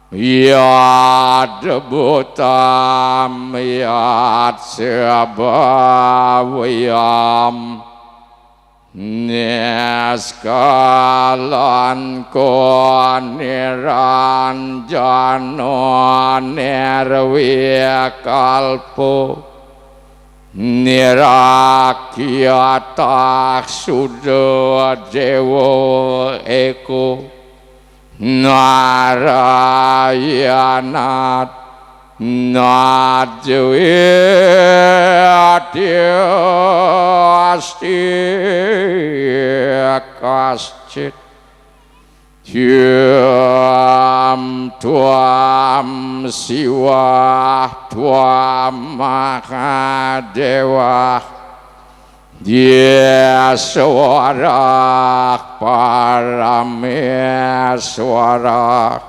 Yad butam yad sabawayam Neskalan ko niranjano nirwikalpo Nirakyatak suda dewa eko Narayanat Nadjwiyati kascit Tuam siwa tuam mahadewa Yeswarak parameswarak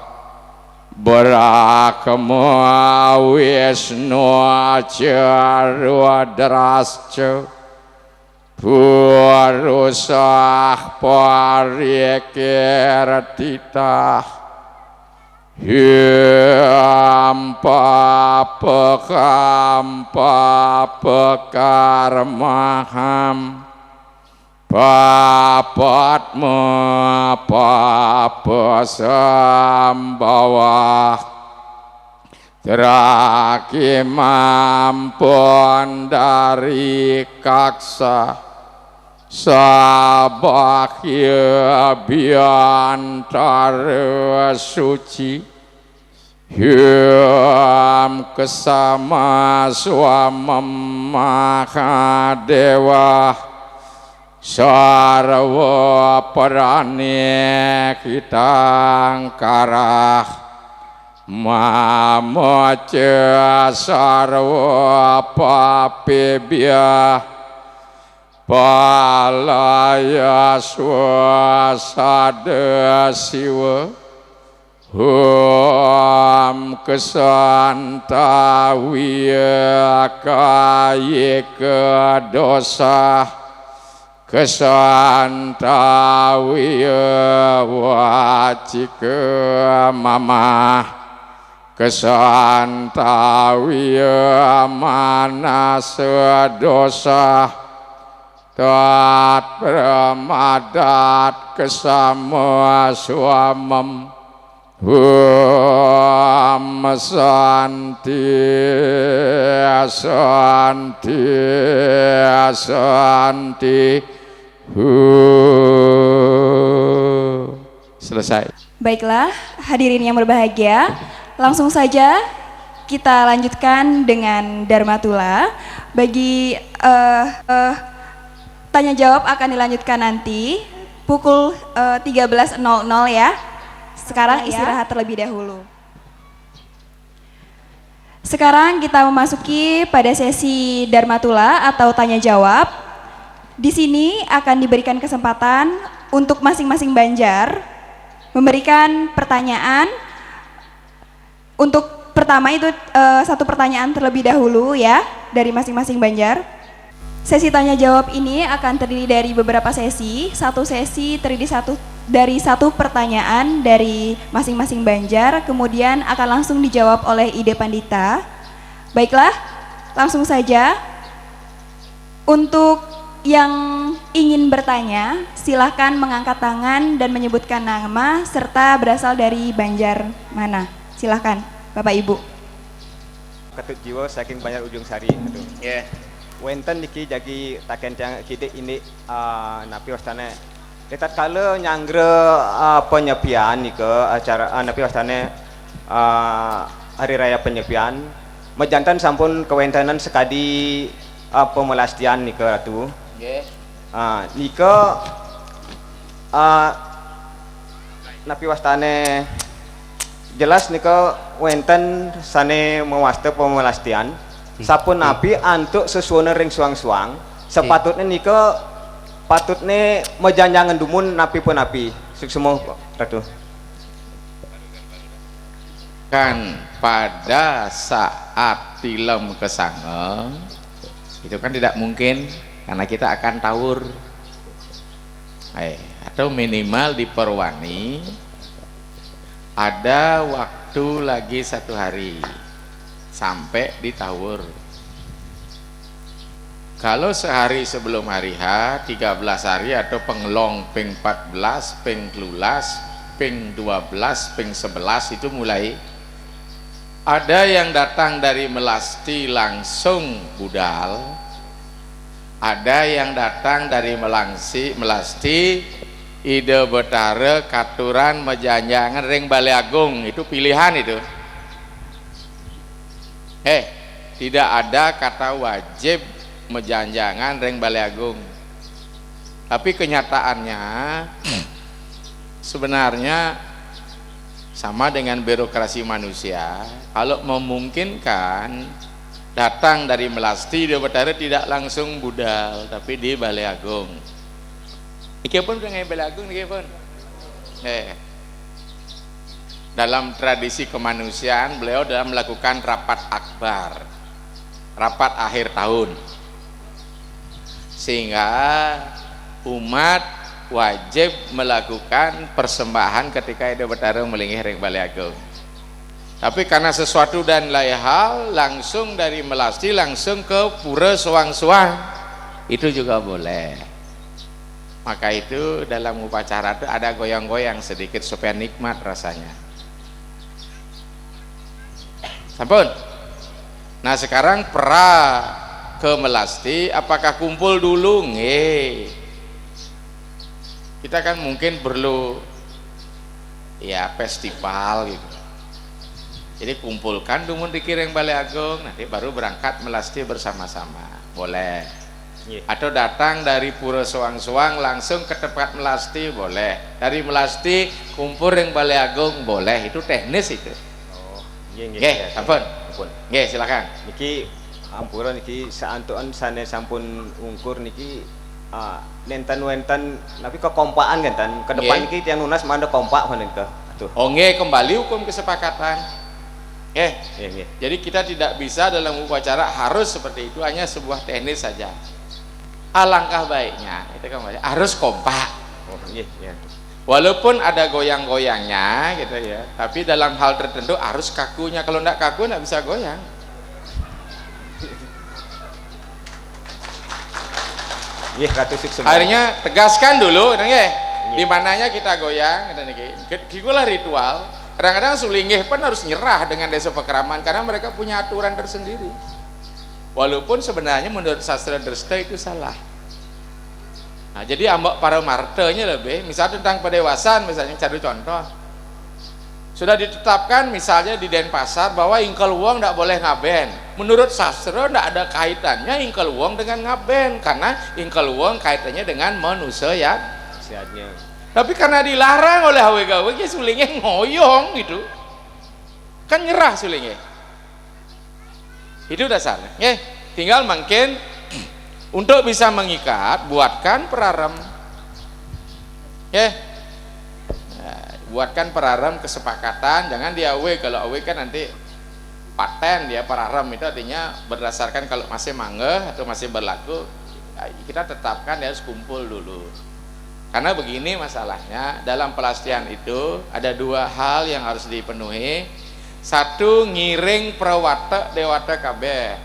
Brahma Wisnu Charwadrasca Purusah parikirtitah Papakarmaham Papatma papasambawah Terakimampun dari kaksa Sabakya biantara suci Hyam kesama swamam mahadewa Sarwa parane kitang karah Mamaca sarwa papibya Palaya swasada siwa Hum kesanta wiya kaya dosa Kesanta wiya wacika mamah Kesanta wiya manasa dosa Tat pramadat kesama swamam Santi Santi Santi Selesai. Baiklah, hadirin yang berbahagia, langsung saja kita lanjutkan dengan Dharmatula. Bagi tanya jawab akan dilanjutkan nanti pukul 13.00 ya. Sekarang istirahat terlebih dahulu. Sekarang kita memasuki pada sesi Dharmatula atau tanya jawab. Di sini akan diberikan kesempatan untuk masing-masing Banjar memberikan pertanyaan. Untuk pertama itu satu pertanyaan terlebih dahulu ya dari masing-masing Banjar. Sesi tanya jawab ini akan terdiri dari beberapa sesi. Satu sesi terdiri dari satu pertanyaan dari masing-masing Banjar, kemudian akan langsung dijawab oleh Ide Pandita. Baiklah, langsung saja. Untuk yang ingin bertanya, silahkan mengangkat tangan dan menyebutkan nama serta berasal dari Banjar mana. Silahkan, Bapak Ibu. Ketut jiwa saking Banjar Ujung Sari. Yeah. Wenten niki jagi takencang kidik ini napi wastane letat kala nyanggra penyepian nika acara napi wastane hari raya penyepian mejantan sampun kewentanan sekadi pemelastian nika ratu nggih nika napi wastane jelas nika wenten sane mewasta pemelastian sapun nabi antuk sesuatu ring suang-suang sepatutnya nika patutnya mejanjangan dumun napi pun napi semua ratu kan pada saat film kesanga itu kan tidak mungkin karena kita akan tawur atau minimal diperwani ada waktu lagi 1 hari sampai di Tawur. Kalau sehari sebelum hari H, 13 hari atau pengelong ping 14, ping 13, ping 12, ping 11 itu mulai. Ada yang datang dari Melasti langsung budal, ada yang datang dari Melasti Ide Betara Katuran Mejanjangan Ring Balai Agung, itu pilihan itu. Tidak ada kata wajib Mejanjangan Ring Balai Agung. Tapi kenyataannya sebenarnya sama dengan birokrasi manusia. Kalau memungkinkan datang dari Melasti Ide Betara tidak langsung budal, tapi di Balai Agung. Iki pun dengan Balai Agung iki pun. Dalam tradisi kemanusiaan beliau dalam melakukan rapat akbar, rapat akhir tahun, sehingga umat wajib melakukan persembahan ketika Ide Betara melinggih ring Balai Agung. Tapi karena sesuatu dan lain hal langsung dari Melasti langsung ke Pura Suang-Suang itu juga boleh. Maka itu dalam upacara itu ada goyang-goyang sedikit supaya nikmat rasanya. Sampun. Nah sekarang pra ke Melasti, apakah kumpul dulu? Nggih. Kita kan mungkin perlu ya festival gitu. Jadi kumpulkan dumun dikiring Balai Agung, nanti baru berangkat Melasti bersama-sama. Boleh. Atau datang dari Pura Suang-Suang langsung ke tempat Melasti, boleh. Dari Melasti kumpul ring Balai Agung, boleh. Itu teknis itu. Oh, nggih. Nggih, sampun. Nggih, silakan. Niki ampura niki saantuan sane sampun ungkur niki nenten-nenten tapi kekompakan kan ke depan niki tiang lunas manda kompak panen ke. Atuh. Oh nggih, kembali hukum kesepakatan. Nggih. Jadi kita tidak bisa dalam upacara harus seperti itu, hanya sebuah teknis saja. Alangkah baiknya itu kembali harus kompak. Oh, iya. Walaupun ada goyang-goyangnya gitu ya, tapi dalam hal tertentu harus kakunya. Kalau enggak kaku enggak bisa goyang. Iya, ratusik semua. Akhirnya tegaskan dulu, nggih. Di mananya kita goyang, gitulah ritual. Kadang-kadang sulinggih pun harus nyerah dengan desa pekeraman karena mereka punya aturan tersendiri. Walaupun sebenarnya menurut sastra Dresta itu salah. Nah, jadi ambak para martenya lebih, misalnya tentang pedewasan, misalnya cari contoh. Sudah ditetapkan misalnya di Denpasar bahwa ingkel wong tidak boleh ngaben. Menurut sastra tidak ada kaitannya ingkel wong dengan ngaben, karena ingkel wong kaitannya dengan manusia ya. Sehatnya. Tapi karena dilarang oleh hawe-gawe, ya sulingnya ngoyong gitu. Kan nyerah sulingnya. Itu dasarnya. Tinggal mungkin untuk bisa mengikat, buatkan perarem. Buatkan perarem kesepakatan, jangan di awe. Kalau awe kan nanti paten dia perarem, itu artinya berdasarkan kalau masih manggeh atau masih berlaku, kita tetapkan dia harus kumpul dulu. Karena begini masalahnya, dalam pelastian itu ada 2 hal yang harus dipenuhi. Satu, ngiring prawata dewata kabeh.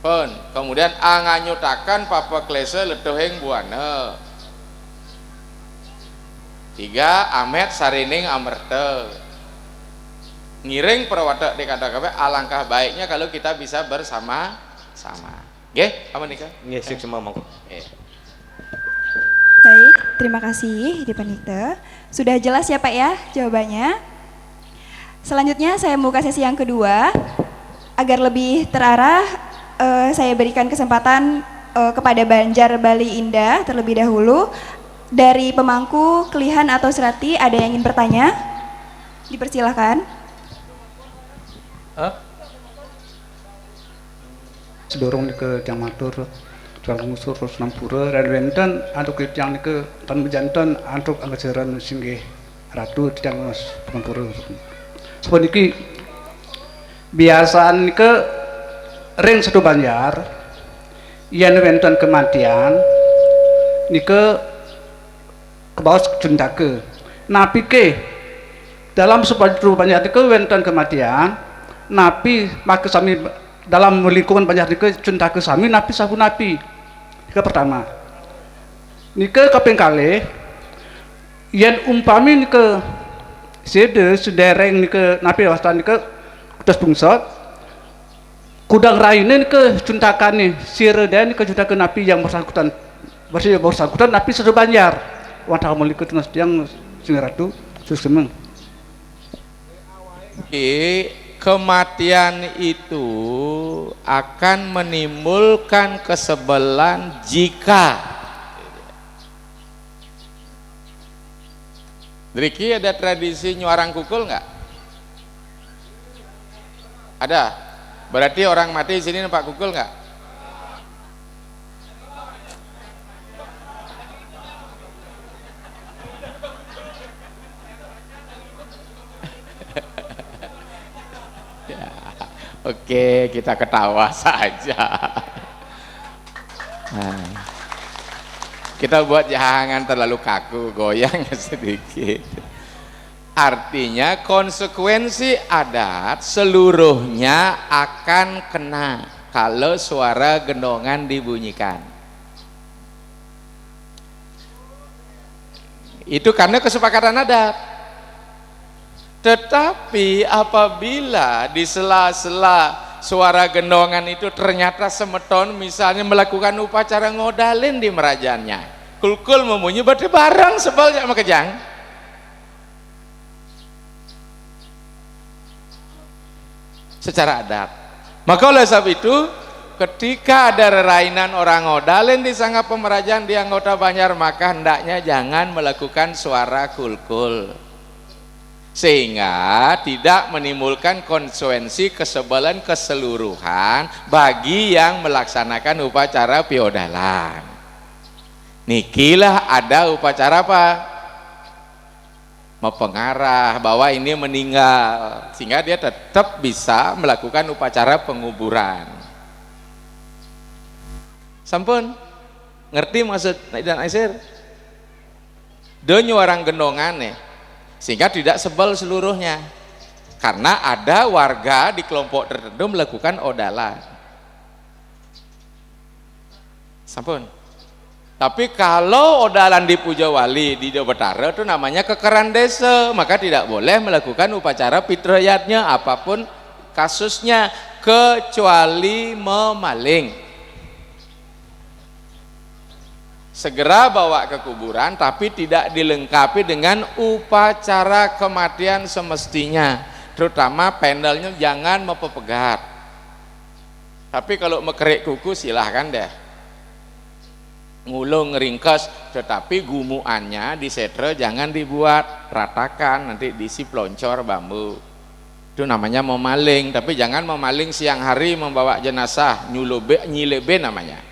Pun, kemudian anganyutakan papa klese letuhing buana. 3, amet sarining amerte. Ngiring prawata dewata kabeh, alangkah baiknya kalau kita bisa bersama-sama. Nggih, apa nikah? Nggih, sik semua monggo. Baik, terima kasih Di Panikte. Sudah jelas ya Pak ya jawabannya. Selanjutnya saya membuka sesi yang kedua. Agar lebih terarah, saya berikan kesempatan kepada Banjar Bali Indah terlebih dahulu. Dari pemangku, Kelihan atau Serati, ada yang ingin bertanya? Dipersilahkan. Sedorong ke Tiang Matur, Tiang Musur, Nampura, dan Wenten, antuk Tiang ke Tan Bejantan, antuk Anggajaran Singgih Ratu Tiang Mas Nampura. Sebab ini biasaan ke ring satu Banjar, yang Wenten kematian, ini ke ke bawah jundake. Napi ke dalam sebuah banyak itu wonten kematian, napi maka sami dalam lingkungan banyak itu jundake sami napi sabu napi. Ke pertama. Nike kaping kalih yen umpami nike sedereng nike napi wastan nike utas bungsot kudang raine nike juntakane siredan nike juntake napi yang bersangkutan napi sedo Banjar wadah melikut nas yang sing ratu susemeng. Kematian itu akan menimbulkan kesebelan jika Driki ada tradisi nyuarang kukul nggak? Ada. Berarti orang mati di sini nampak kukul nggak? Ya. Oke, kita ketawa saja. Nah. Kita buat jangan terlalu kaku, goyang sedikit. Artinya konsekuensi adat seluruhnya akan kena kalau suara gendongan dibunyikan. Itu karena kesepakatan adat. Tetapi apabila di sela-sela suara gendongan itu ternyata semeton misalnya melakukan upacara ngodalin di merajannya, kulkul memunyi berarti barang sebal sama kejang. Secara adat. Maka oleh sebab itu ketika ada rerainan orang ngodalin di sangga pemerajaan di anggota Banjar, maka hendaknya jangan melakukan suara kulkul. Sehingga tidak menimbulkan konsekuensi kesebelan keseluruhan bagi yang melaksanakan upacara piodalan. Nikilah ada upacara apa? Mempengarah bahwa ini meninggal, sehingga dia tetap bisa melakukan upacara penguburan. Sampun ngerti maksud dan Aisir? Donyo orang gendongan nih. Sehingga tidak sebel seluruhnya karena ada warga di kelompok tertentu melakukan odalan. Sampun. Tapi kalau odalan di Puja Wali di Jawa Barat itu namanya kekeran desa, maka tidak boleh melakukan upacara fitriyatnya apapun kasusnya kecuali memaling. Segera bawa ke kuburan tapi tidak dilengkapi dengan upacara kematian semestinya, terutama pendelnya jangan mempepegat. Tapi kalau mekerik kuku silahkan deh, ngulung ringkes, tetapi gumuannya di setre jangan dibuat ratakan, nanti diisi peloncor bambu. Itu namanya memaling. Tapi jangan memaling siang hari membawa jenazah, nyilebe namanya.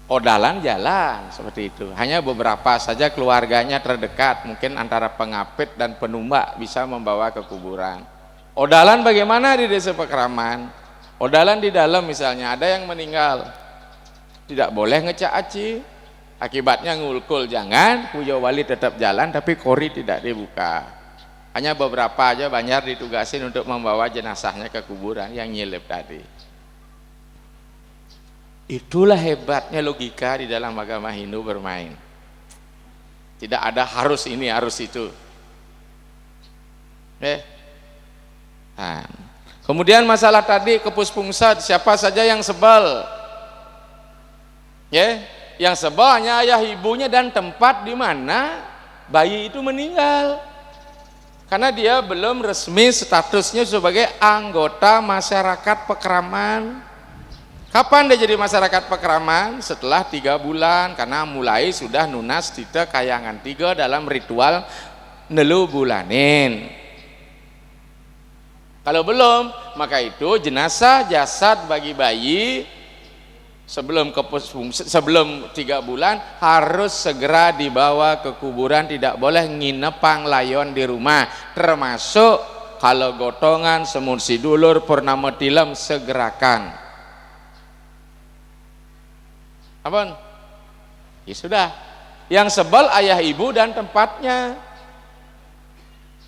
Odalan jalan seperti itu, hanya beberapa saja keluarganya terdekat, mungkin antara pengapit dan penumbak bisa membawa ke kuburan. Odalan bagaimana di desa Pekraman? Odalan di dalam misalnya ada yang meninggal, tidak boleh ngecak aci, akibatnya ngulkul jangan, Puja Wali tetap jalan tapi kori tidak dibuka. Hanya beberapa aja Banjar ditugasin untuk membawa jenazahnya ke kuburan yang nyilip tadi. Itulah hebatnya logika di dalam agama Hindu bermain. Tidak ada harus ini, harus itu. Nah, kemudian masalah tadi kepuspungsat, siapa saja yang sebel? Yang sebel hanya ayah ibunya dan tempat di mana bayi itu meninggal. Karena dia belum resmi statusnya sebagai anggota masyarakat Pekraman. Kapan dia jadi masyarakat Pekraman? Setelah 3 bulan, karena mulai sudah nunas tita kayangan 3 dalam ritual nelu bulanin. Kalau belum, maka itu jenazah jasad bagi bayi sebelum 3 bulan harus segera dibawa ke kuburan, tidak boleh nginepang layon di rumah, termasuk kalau gotongan, semur sidulur, purnama tilam segerakan. Apa? Ya sudah. Yang sebel ayah ibu dan tempatnya.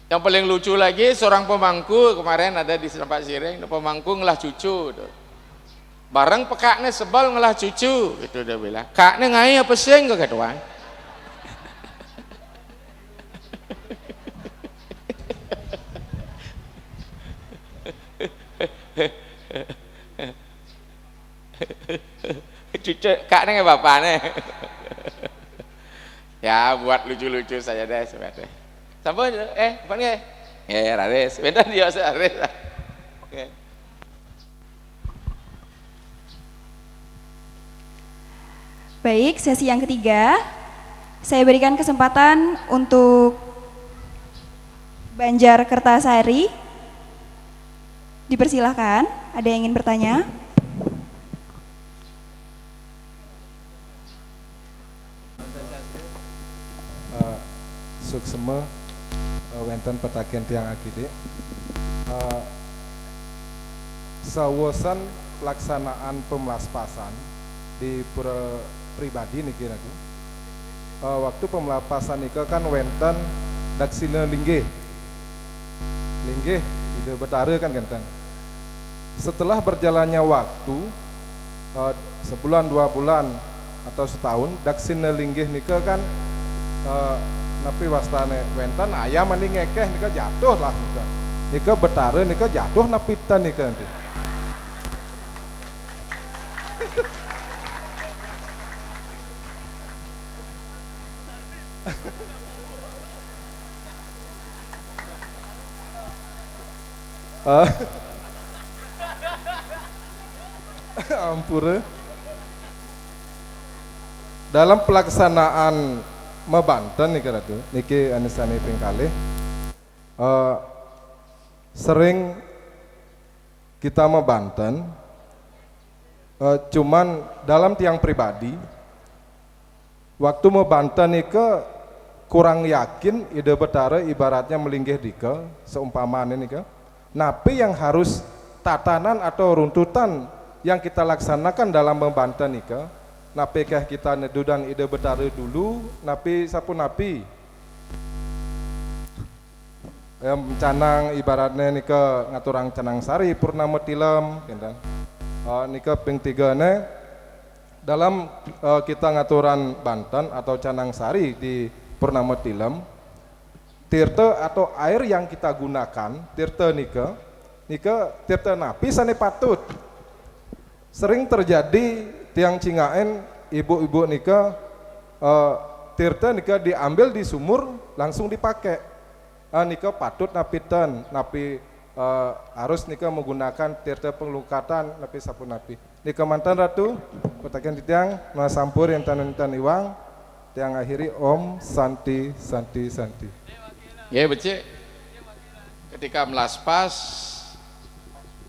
Yang paling lucu lagi seorang pemangku kemarin ada di tempat Siring, pemangku ngelah cucu tuh. Bareng pekaknya sebel ngelah cucu, itu dia bilang. Kaknya ngai apa sih enggak ketuan? Cucu kaknya nggak bapaknya. Ya buat lucu-lucu saja deh sebenarnya. Sampai apa nih? Rares, bentar dia Rares. Oke. Baik, sesi yang ketiga, saya berikan kesempatan untuk Banjar Kertasari. Dipersilahkan, ada yang ingin bertanya? Suksema wenten petakian tiang akide sawosan pelaksanaan pemelaspasan di pura pribadi nih kira-kira waktu pemelapasan itu kan wenten daksina linggih ide betara kan genteng. Setelah berjalannya waktu sebulan 2 bulan atau setahun daksina linggih nika kan napi wastane wenten ayam mending ngekeh nika jatuh lah nika betara nika jatuh napitan nika nanti. Ampura dalam pelaksanaan Banten nih kira tuh, niki anisani pingkali sering kita Banten, cuman dalam tiang pribadi, waktu Banten nika kurang yakin ide betara ibaratnya melinggih dika seumpamanya nika, napi yang harus tatanan atau runtutan yang kita laksanakan dalam Banten nika. Napi kah kita nedudang ide betara dulu, napi sapu napi yang canang ibaratnya nika ngaturang canang sari purnama tilam nika ping 3 ne dalam kita ngaturan Banten atau canang sari di purnama tilam tirta atau air yang kita gunakan tirta nika tirta napi sane patut. Sering terjadi tiang Cingaen ibu-ibu nika tirta nika diambil di sumur langsung dipakai nika patut napitan napi harus nika menggunakan tirta penglukatan napi sapu napi nika mantan ratu petakan di tiang sampur yang tan iwang tiang akhiri Om Santi Santi Santi ya becik ketika melaspas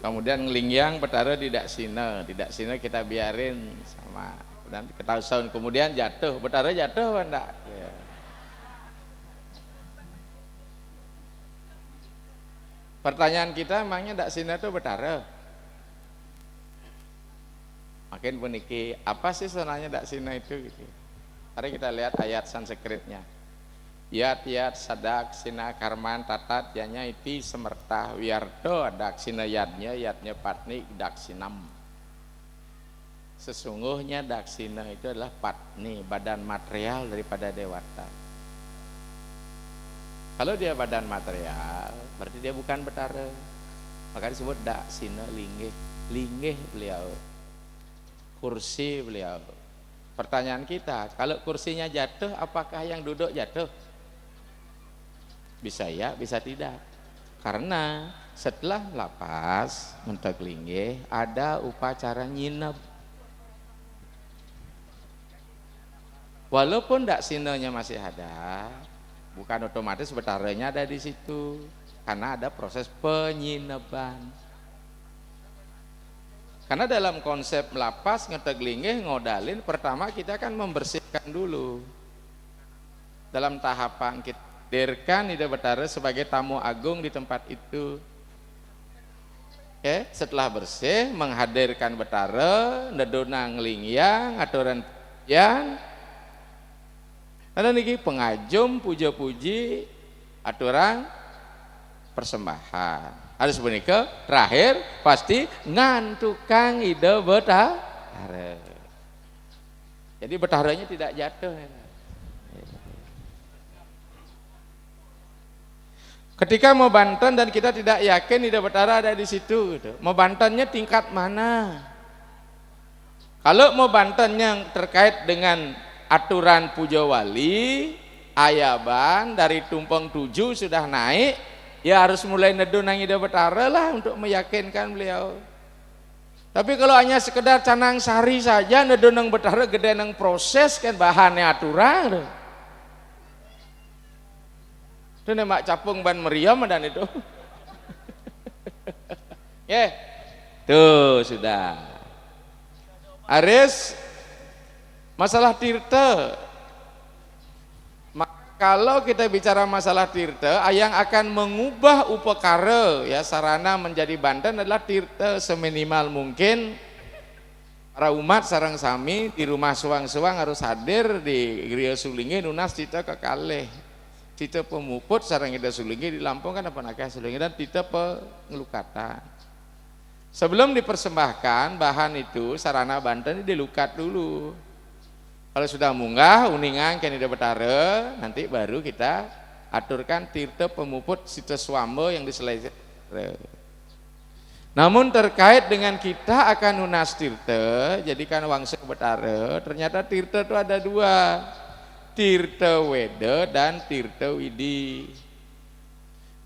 kemudian ngelingyang betara di daksina kita biarin sama dan ketahuan kemudian jatuh betara jatuh enggak ya. Pertanyaan kita emangnya daksina itu betara makin puniki apa sih sebenarnya daksina itu gitu. Mari kita lihat ayat Sanskritnya. Yat sadak sina karman tatat yanya iti semertah wiardo daksina yatnya patni daksinam. Sesungguhnya daksina itu adalah patni badan material daripada dewata. Kalau dia badan material berarti dia bukan betara, maka disebut daksina linggih beliau, kursi beliau. Pertanyaan kita, kalau kursinya jatuh apakah yang duduk jatuh? Bisa ya, bisa tidak. Karena setelah lapas mentek linggih ada upacara nyinep. Walaupun daksinanya masih ada, bukan otomatis betaranya ada di situ, karena ada proses penyinepan. Karena dalam konsep melapas ngetek linggih ngodalin, pertama kita kan membersihkan dulu. Dalam tahapan kita hadirkan ide betara sebagai tamu agung di tempat itu. Oke, setelah bersih menghadirkan betara nedona nglingyang aturan yang Ada niki pengajum puja-puji aturan persembahan. Harus menikah terakhir pasti ngantukang ide betahara. Jadi betaharanya tidak jatuh. Ketika mau banten dan kita tidak yakin ide betahara ada di situ, gitu. Mau bantennya tingkat mana? Kalau mau banten yang terkait dengan aturan puja wali, ayaban dari tumpeng 7 sudah naik, ya harus mulai nedun nang ide betahara lah untuk meyakinkan beliau. Tapi kalau hanya sekedar canang sari saja nedun nang betahara gede nang proses kan bahannya aturan. Itu mak capung ban meriam dan itu. Ya. Tuh sudah. Aris masalah tirta. Kalau kita bicara masalah tirta, yang akan mengubah upakara ya sarana menjadi banten adalah tirta seminimal mungkin. Para umat sareng sami di rumah suang-suang harus hadir di Griya Sulingi nunas cita kekalih. Cita pemuput sareng ida Sulingi di Lampung kan apa nakah Sulingi dan cita pengelukatan. Sebelum dipersembahkan bahan itu sarana banten dilukat dulu. Kalau sudah munggah uningan kan ida betahara, nanti baru kita aturkan tirta pemuput cita swamba yang diselesaikan. Namun terkait dengan kita akan nunas tirta, jadikan wangsa betahara, ternyata tirta itu ada dua, tirta weda dan tirta widi.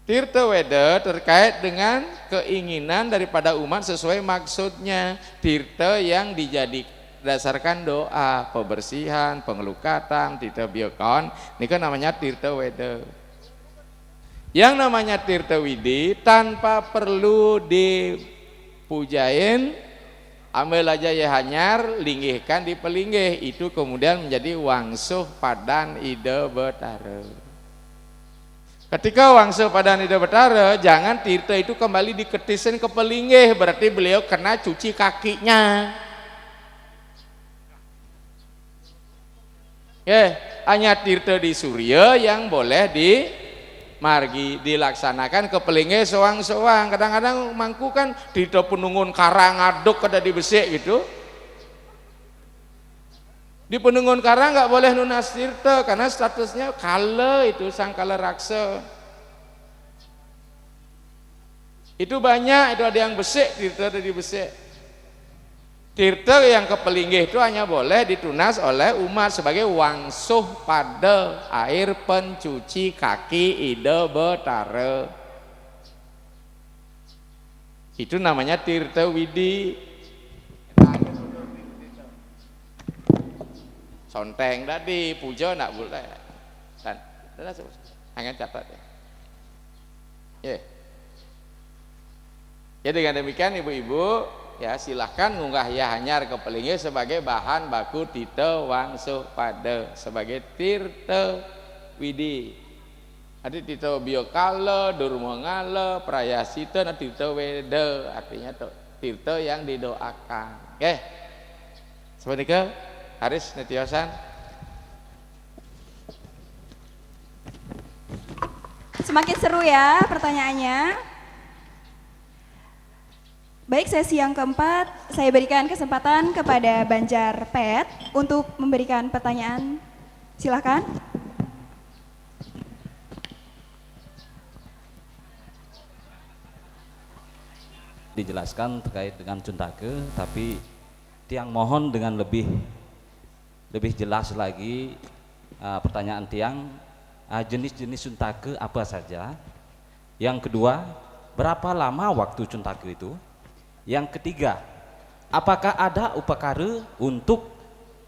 Tirta weda terkait dengan keinginan daripada umat sesuai maksudnya, tirta yang dijadikan berdasarkan doa, pembersihan, pengelukatan, tirta biokon, ini kan namanya tirta weda. Yang namanya tirta widi tanpa perlu dipujain, ambil aja ya hanyar, linggihkan di pelinggih, itu kemudian menjadi wangsuh padan ide betahara. Ketika wangsuh padan ide betahara, jangan tirta itu kembali diketisin ke pelinggih, berarti beliau kena cuci kakinya. Ya, hanya tirta di surya yang boleh margi dilaksanakan ke pelinggih soang-soang. Kadang-kadang mangku kan tirta penungun karang aduk kada dibesik gitu. Di penungun karang nggak boleh nunas tirta karena statusnya kala itu sang kala raksa. Itu banyak, itu ada yang besik tirta ada dibesik. Tirta yang kepelinggih itu hanya boleh ditunas oleh umat sebagai wangsuh pada air pencuci kaki ide betahara. Itu namanya tirta widi. Sonteng tadi puja nak boleh. Dan hanya catat ya. Yeah. Ya dengan demikian ibu-ibu ya silahkan ngunggah ya hanyar ke pelinggih sebagai bahan baku tirta wangsuh pada sebagai tirta widi. Ada tirta biokala, durmangala, prayasita, tirta weda, artinya tirta yang didoakan. Oke. Seperti itu Haris Netiosan. Semakin seru ya pertanyaannya. Baik, sesi yang keempat, saya berikan kesempatan kepada Banjar Pet untuk memberikan pertanyaan. Silakan. Dijelaskan terkait dengan Cuntake, tapi tiang mohon dengan lebih jelas lagi pertanyaan tiang, jenis-jenis Cuntake apa saja. Yang kedua, berapa lama waktu Cuntake itu? Yang ketiga, apakah ada upakara untuk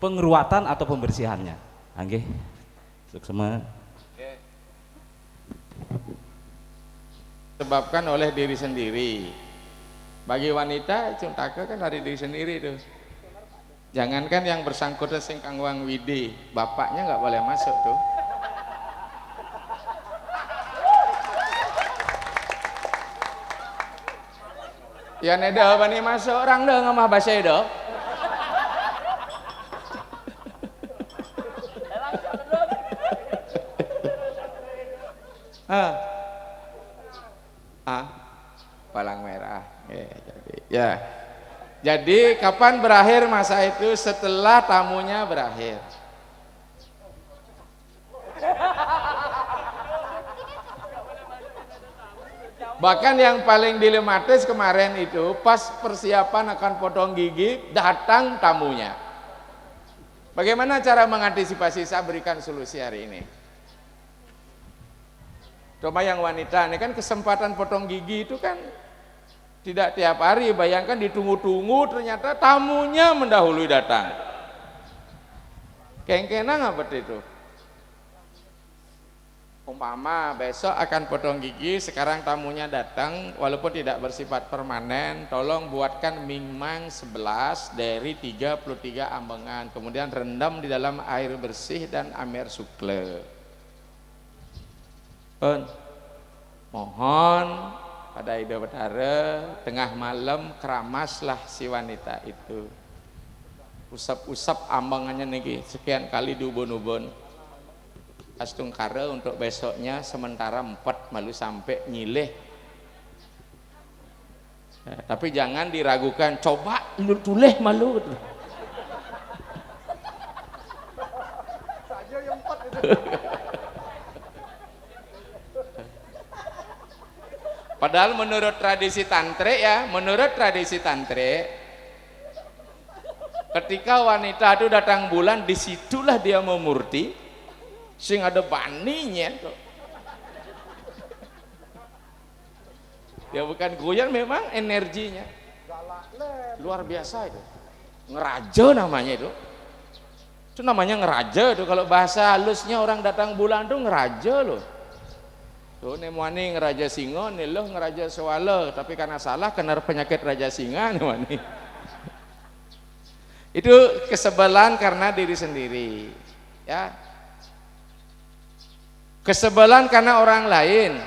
pengeruatan atau pembersihannya? Angge, suksema. Sebabkan oleh diri sendiri. Bagi wanita Cuntake kan dari diri sendiri tuh. Jangankan yang bersangkutan sing kangwang widi, bapaknya nggak boleh masuk tuh. Ya neda bani masuk orang dah ngamah bahasa eda. Ah. Ah. Palang merah. Jadi kapan berakhir masa itu? Setelah tamunya berakhir. Bahkan yang paling dilematis kemarin itu pas persiapan akan potong gigi, datang tamunya. Bagaimana cara mengantisipasi? Saya berikan solusi hari ini. Coba yang wanita, ini kan kesempatan potong gigi itu kan tidak tiap hari. Bayangkan ditunggu-tunggu, ternyata tamunya mendahului datang. Kengkenang apa itu? Umpama besok akan potong gigi, sekarang tamunya datang, walaupun tidak bersifat permanen, tolong buatkan mingmang 11 dari 33 ambengan, kemudian rendam di dalam air bersih dan amer sukle. Mohon pada Ida Betara, tengah malam keramaslah si wanita itu. Usap-usap ambengannya niki, sekian kali diubun-ubun. Astungkara untuk besoknya sementara 4 malu sampai nyileh. Tapi jangan diragukan, coba lu tuleh malu. Saja yang 4 itu. Padahal menurut tradisi tantre ya, ketika wanita itu datang bulan, disitulah dia memurti. Sing ada baninya kok. Ya bukan goyang, memang energinya luar biasa itu. Ngeraja namanya itu. Itu namanya ngeraja itu. Kalau bahasa halusnya orang datang bulan tuh ngeraja loh. Tuh nemuani ngeraja singa, nih loh ngeraja sewala. Tapi karena salah kena penyakit raja singa nemuani. Itu kesebelan karena diri sendiri. Ya. Kesebelan karena orang lain,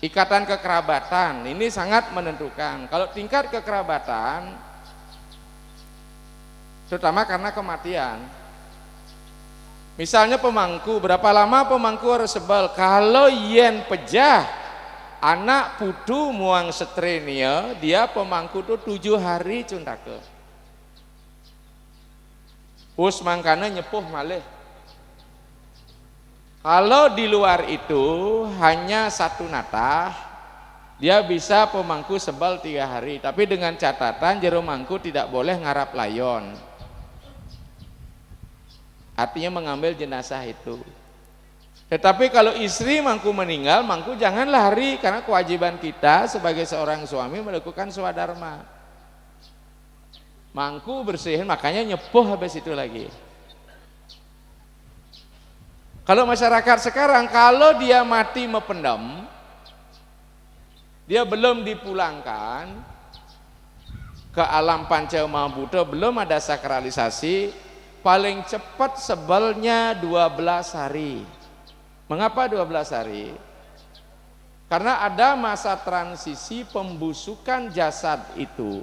ikatan kekerabatan, ini sangat menentukan. Kalau tingkat kekerabatan, terutama karena kematian. Misalnya pemangku, berapa lama pemangku harus sebel? Kalau yen pejah, anak putu muang setrenia, dia pemangku tuh 7 hari cuntake. Us mangkana nyepuh malih. Kalau di luar itu hanya 1 natah, dia bisa pemangku sebal 3 hari. Tapi dengan catatan jero mangku tidak boleh ngarap layon. Artinya mengambil jenazah itu. Tetapi kalau istri mangku meninggal, mangku jangan lari, karena kewajiban kita sebagai seorang suami melakukan swadharma. Mangku bersihin, makanya nyepuh habis itu lagi. Kalau masyarakat sekarang, kalau dia mati mependam, dia belum dipulangkan ke alam panca mahabuddha, belum ada sakralisasi, paling cepat sebelnya 12 hari. Mengapa 12 hari? Karena ada masa transisi pembusukan jasad itu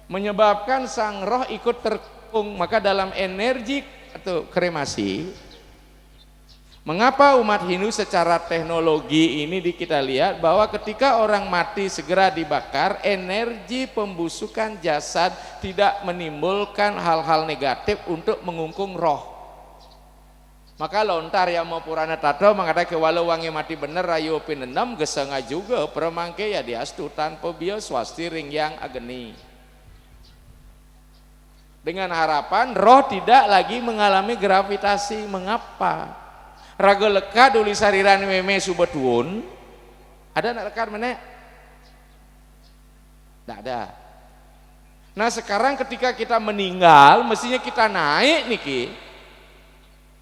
menyebabkan sang roh ikut terkung, maka dalam energi atau kremasi, mengapa umat Hindu secara teknologi ini kita lihat bahwa ketika orang mati segera dibakar, energi pembusukan jasad tidak menimbulkan hal-hal negatif untuk mengungkung roh. Maka lontar yang mau Purana Tato mengatakan walau wangi mati bener rayu pinendam gesenga juga permangke ya diastu tanpa bio swasti ring yang ageni. Dengan harapan roh tidak lagi mengalami gravitasi. Mengapa? Raga leka duli sariran meme subetuun. Ada nak lekar mana? Tidak ada. Nah sekarang ketika kita meninggal, mestinya kita naik niki.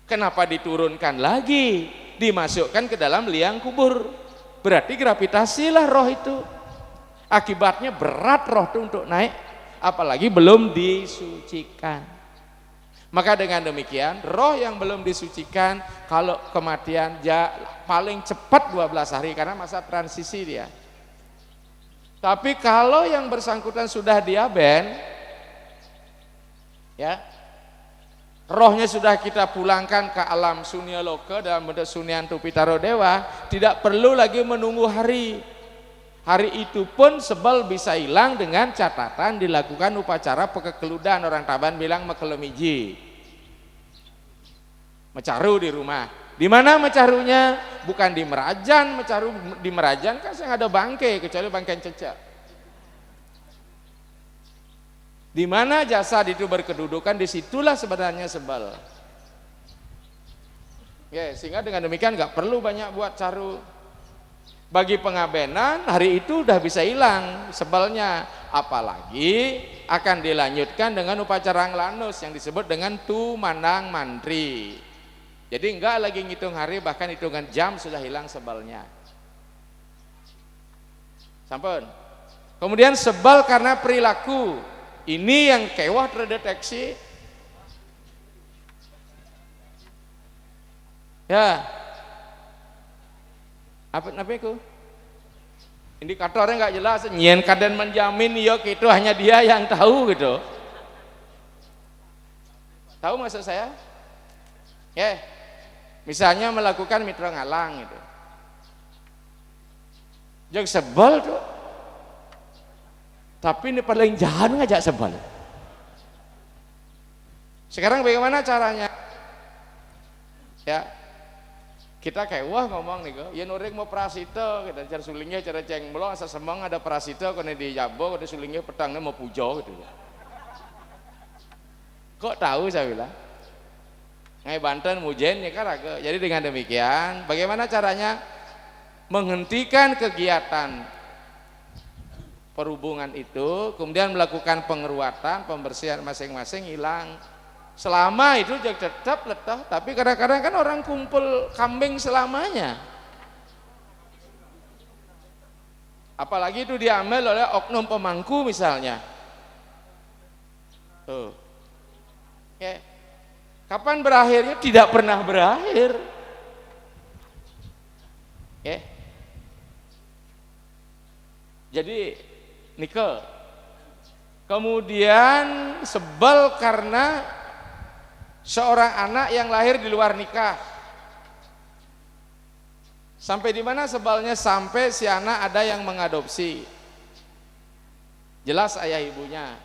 Kenapa diturunkan lagi? Dimasukkan ke dalam liang kubur. Berarti gravitasilah roh itu. Akibatnya berat roh itu untuk naik. Apalagi belum disucikan. Maka dengan demikian roh yang belum disucikan kalau kematian paling cepat 12 hari karena masa transisi dia. Tapi kalau yang bersangkutan sudah diaben, ya rohnya sudah kita pulangkan ke alam sunya loka dalam bentuk sunyantu pitaro dewa, tidak perlu lagi menunggu hari. Hari itu pun sebel bisa hilang dengan catatan dilakukan upacara pekekeludan. Orang Taban bilang mekelemiji, mecaru di rumah. Di mana mecarunya? Bukan di Merajan. Mecaru di Merajan kan saya ada bangke, kecuali bangke cecek. Di mana jasad itu berkedudukan, disitulah sebenarnya sebel. Ya, sehingga dengan demikian nggak perlu banyak buat caru. Bagi pengabenan hari itu udah bisa hilang sebelnya, apalagi akan dilanjutkan dengan upacara nglanus yang disebut dengan tumanang mantri. Jadi enggak lagi ngitung hari, bahkan hitungan jam sudah hilang sebelnya. Sampun. Kemudian sebel karena perilaku. Ini yang kewah terdeteksi. Ya. Apa itu? Indikatornya nggak jelas. Nyen kaden menjamin yok itu hanya dia yang tahu gitu. Tahu maksud saya? Ya. Misalnya melakukan mitra ngalang gitu. Jangan sebel tuh. Tapi ini paling jahat ngajak sebel. Sekarang bagaimana caranya? Ya. Kita kayak wah ngomong nih kok, ya nurik mau prasita, kita cara sulingnya cara ceng belum asa semang ada prasita, kena di jabo, kena sulingnya petangnya mau pujo gitu ya. Kok tahu saya bilang? Ngai Banten mujen ya kan agak. Jadi dengan demikian, bagaimana caranya menghentikan kegiatan perhubungan itu, kemudian melakukan pengeruatan, pembersihan masing-masing hilang. Selama itu tetap letah, tapi kadang-kadang kan orang kumpul kambing selamanya. Apalagi itu diambil oleh oknum pemangku misalnya. Tuh. Ya. Kapan berakhirnya? Tidak pernah berakhir. Ya. Jadi nikel. Kemudian sebel karena seorang anak yang lahir di luar nikah. Sampai di mana sebalnya? Sampai si anak ada yang mengadopsi. Jelas ayah ibunya.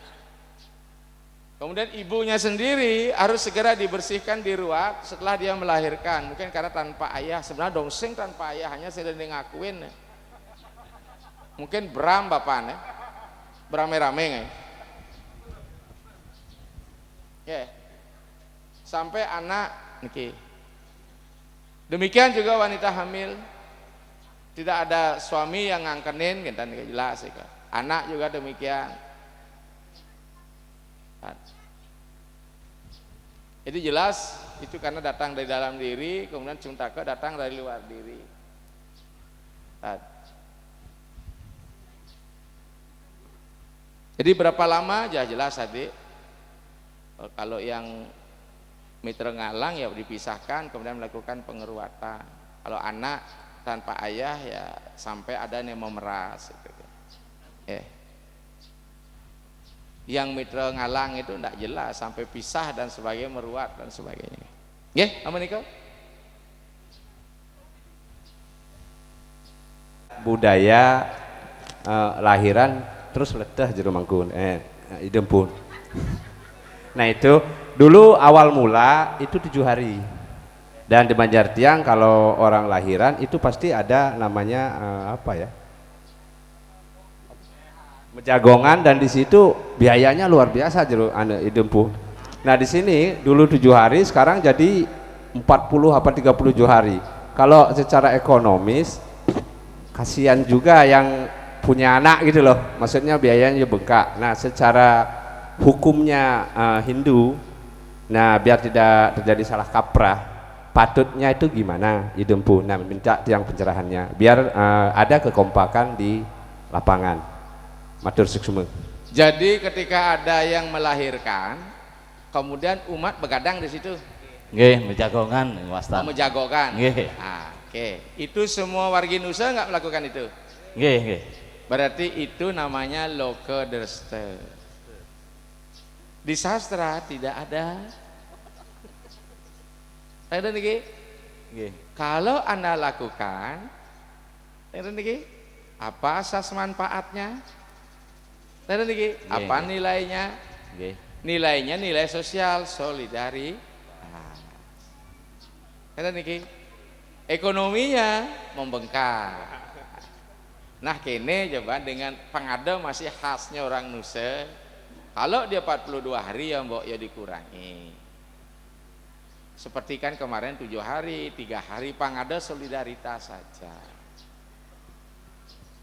Kemudian ibunya sendiri harus segera dibersihkan, diruat setelah dia melahirkan. Mungkin karena tanpa ayah, sebenarnya dongseng tanpa ayah, hanya saya ngakuin. Mungkin beram bapaknya, berame-rame. Ya. Sampai anak niki. Demikian juga wanita hamil, tidak ada suami yang ngangkenin, kita jelas ya. Anak juga demikian. Itu jelas, itu karena datang dari dalam diri, kemudian cuntake datang dari luar diri. Jadi berapa lama? Jelas tadi. Kalau yang mitra ngalang ya dipisahkan, kemudian melakukan pengeruatan. Kalau anak tanpa ayah ya sampai ada yang memeras gitu. Yang mitra ngalang itu tidak jelas sampai pisah dan sebagainya, meruat dan sebagainya. Apa Niko? Budaya lahiran terus letah jero mangkun idem pun. Nah itu dulu awal mula itu 7 hari, dan di Banjartiang kalau orang lahiran itu pasti ada namanya menjagongan, dan di situ biayanya luar biasa jero idem pun. Nah di sini dulu 7 hari, sekarang jadi 40 apa 37 hari. Kalau secara ekonomis kasihan juga yang punya anak gitu loh, maksudnya biayanya bengkak. Nah secara hukumnya Hindu, nah biar tidak terjadi salah kaprah, patutnya itu gimana idempu? Nah minta tiang pencerahannya biar ada kekompakan di lapangan. Matur suksuma. Jadi ketika ada yang melahirkan, kemudian umat begadang di situ. Nggih, menjagongan wasta. Menjagokan. Nggih. Oke. Itu semua wargi Nusa nggak melakukan itu? Nggih. Berarti itu namanya Lokederste. Di sastra tidak ada Enten niki. Nggih. Kalau Anda lakukan, enten niki, apa asas manfaatnya? Enten niki, apa Nggih. nilainya? Nggih. Nilainya nilai sosial, solidaritas. Enten niki, ekonominya membengkak. Nah kene coba dengan pengada masih khasnya orang Nusa. Kalau dia 42 hari ya mbok ya dikurangi. Seperti kan kemarin 7 hari, 3 hari pangada solidaritas saja.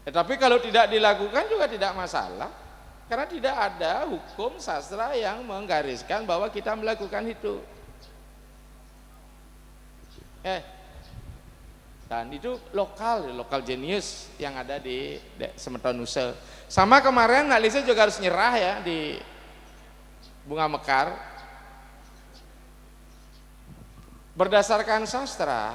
Tetapi kalau tidak dilakukan juga tidak masalah. Karena tidak ada hukum sastra yang menggariskan bahwa kita melakukan itu. Dan itu lokal jenius yang ada di Semeton Nusa. Sama kemarin Nak Lisa juga harus nyerah ya di Bunga Mekar. Berdasarkan sastra,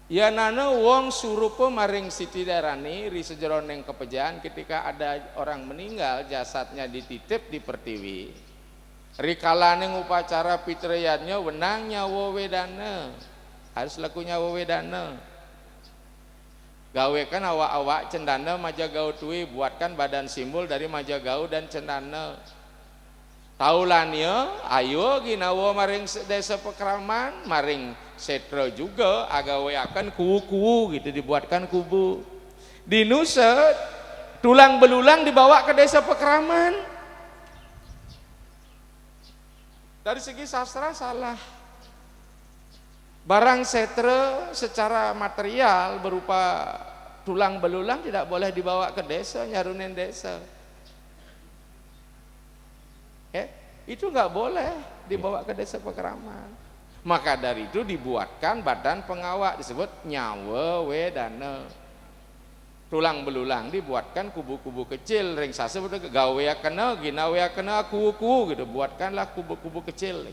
ya nana wong surupa maring Siti Darani ri sejeroneng kepejahan ketika ada orang meninggal jasadnya dititip di pertiwi. Rikalaning upacara pitrayannya wenang nyawa wedana. Harus laku nyawa wedana. Gawekan awak-awak cendana majagau tuwi, buatkan badan simbol dari majagau dan cendana. Taulannya ayo ginawa maring desa Pekraman, maring setra juga agaweakan kuwu-kuwu gitu, dibuatkan kubu. Di Nusa tulang belulang dibawa ke desa Pekraman. Dari segi sastra salah. Barang setra secara material berupa tulang belulang tidak boleh dibawa ke desa, nyarunin desa. Itu nggak boleh dibawa ke desa Pekraman. Maka dari itu dibuatkan badan pengawal disebut nyawa wedana. Tulang belulang dibuatkan kubu-kubu kecil, ring sase gawe kena, ginawe kena kuku gitu, buatkanlah kubu-kubu kecil.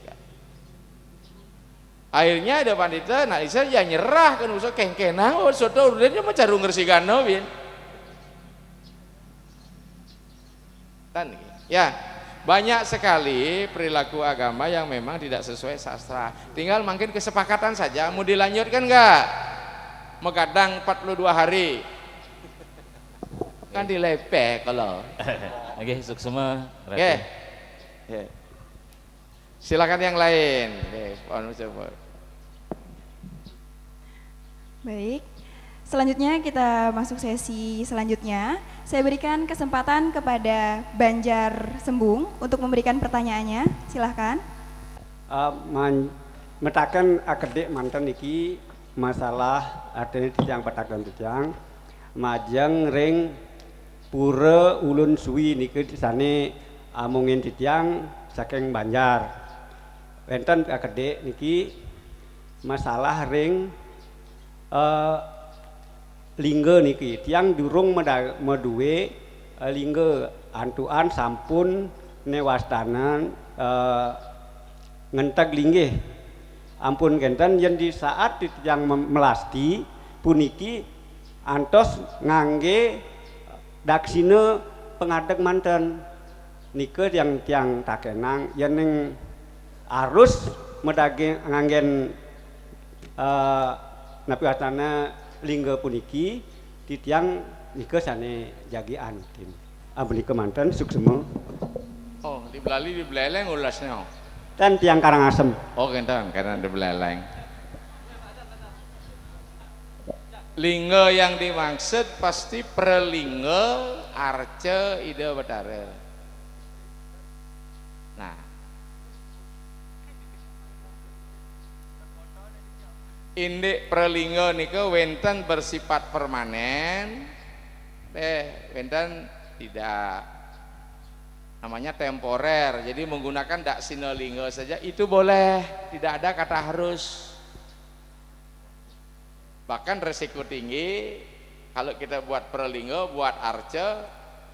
Akhirnya ada pandita, Nak Lisa ya nyerah kan usah kengkena, soto urutnya mau caru ngersigano bin. Kan ya, banyak sekali perilaku agama yang memang tidak sesuai sastra. Tinggal mungkin kesepakatan saja, mau dilanjutkan enggak? Megadang 42 hari. Kan dilepeh kalau. Nggih, suksema. Oke. Silakan yang lain. Coba. Baik, selanjutnya kita masuk sesi selanjutnya. Saya berikan kesempatan kepada Banjar Sembung untuk memberikan pertanyaannya. Silahkan. Metakan akedek mantan iki masalah artinya tijang petakan tijang majang ring pura ulun suwi niki disane amungin tijang saking Banjar. Wenten akedek niki masalah ring lingga niki tiang durung meduwe lingga antuan sampun newastanan ngenteg linggih ampun kenten yen di saat tiang melasti puniki antos ngangge daksine pengadeg manten nike yang tiang takenang yen ning arus medage nganggen napi atana lingga puniki titiang nike sane jagian tim abli kemanten suksema. Oh, di Belali di Beleleng ulasnya. Dan tiang Karangasem. Oh, kentang karena di Beleleng. Lingga yang dimaksud pasti pralingga arca ida betara. Nah, indik pralingga nika wenten bersifat permanen, wenten tidak, namanya temporer. Jadi menggunakan dak sinolingga saja itu boleh, tidak ada kata harus. Bahkan resiko tinggi kalau kita buat pralingga, buat arca,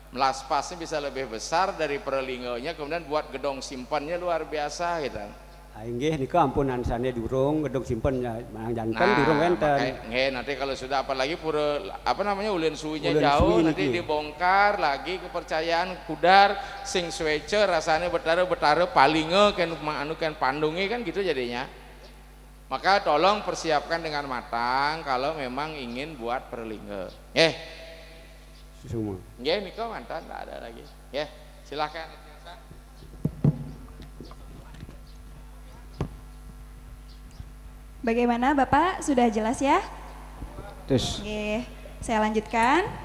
melaspasnya bisa lebih besar dari pralinganya, kemudian buat gedong simpannya luar biasa gitu. Inggih nika ampunan sane durung gedung simpennya manang janten durung wenten. Nggih, nanti kalau sudah apalagi pura apa namanya ulun suwinya Ulun jauh suwi nanti niki. dibongkar lagi kepercayaan kudar sing swece rasanya betara palinge kan anu kan pandungi kan gitu jadinya. Maka tolong persiapkan dengan matang kalau memang ingin buat perlingga. Semua. Niko mantan enggak ada lagi. Silakan. Bagaimana Bapak? Sudah jelas ya? Terus Oke, saya lanjutkan.